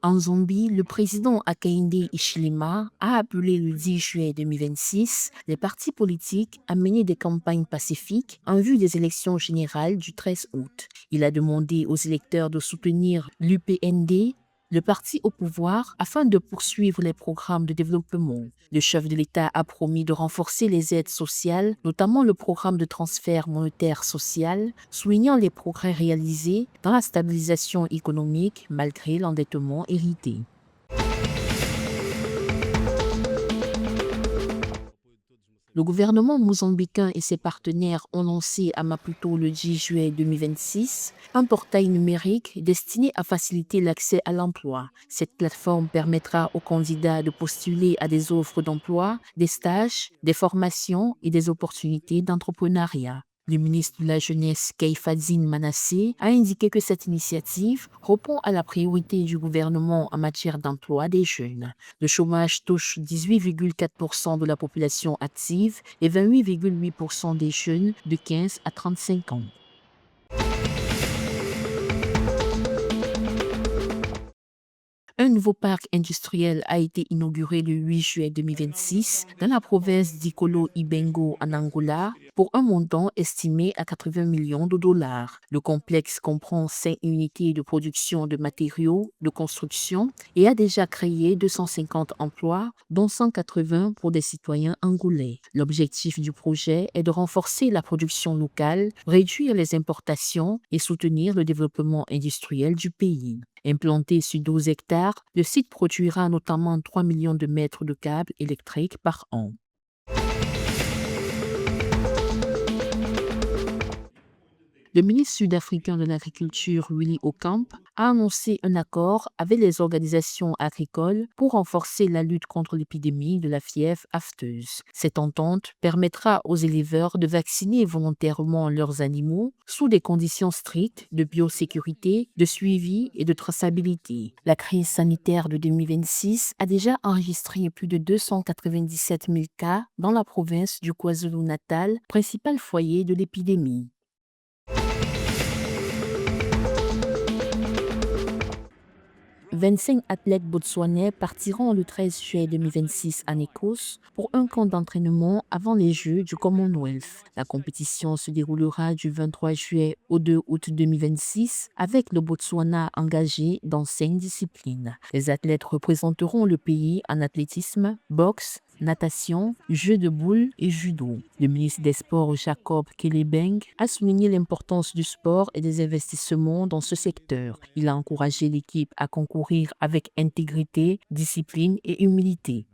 En Zambie, le président Hakainde Hichilema a appelé le 10 juillet 2026 les partis politiques à mener des campagnes pacifiques en vue des élections générales du 13 août. Il a demandé aux électeurs de soutenir l'UPND, le parti au pouvoir, afin de poursuivre les programmes de développement. Le chef de l'État a promis de renforcer les aides sociales, notamment le programme de transfert monétaire social, soulignant les progrès réalisés dans la stabilisation économique malgré l'endettement hérité. Le gouvernement mozambicain et ses partenaires ont lancé à Maputo le 10 juillet 2026 un portail numérique destiné à faciliter l'accès à l'emploi. Cette plateforme permettra aux candidats de postuler à des offres d'emploi, des stages, des formations et des opportunités d'entrepreneuriat. Le ministre de la Jeunesse, Keiphadzine Manasseh, a indiqué que cette initiative répond à la priorité du gouvernement en matière d'emploi des jeunes. Le chômage touche 18,4% de la population active et 28,8% des jeunes de 15 à 35 ans. Un nouveau parc industriel a été inauguré le 8 juillet 2026 dans la province d'Ikolo Ibengo en Angola pour un montant estimé à 80 millions de dollars. Le complexe comprend 5 unités de production de matériaux de construction et a déjà créé 250 emplois, dont 180 pour des citoyens angolais. L'objectif du projet est de renforcer la production locale, réduire les importations et soutenir le développement industriel du pays. Implanté sur 12 hectares, le site produira notamment 3 millions de mètres de câbles électriques par an. Le ministre sud-africain de l'Agriculture, Willie Ocamp, a annoncé un accord avec les organisations agricoles pour renforcer la lutte contre l'épidémie de la fièvre aphteuse. Cette entente permettra aux éleveurs de vacciner volontairement leurs animaux sous des conditions strictes de biosécurité, de suivi et de traçabilité. La crise sanitaire de 2026 a déjà enregistré plus de 297 000 cas dans la province du KwaZulu-Natal, principal foyer de l'épidémie. 25 athlètes botswanais partiront le 13 juillet 2026 en Écosse pour un camp d'entraînement avant les Jeux du Commonwealth. La compétition se déroulera du 23 juillet au 2 août 2026 avec le Botswana engagé dans 5 disciplines. Les athlètes représenteront le pays en athlétisme, boxe, natation, jeu de boules et judo. Le ministre des Sports, Jacob Kelebeng, a souligné l'importance du sport et des investissements dans ce secteur. Il a encouragé l'équipe à concourir avec intégrité, discipline et humilité.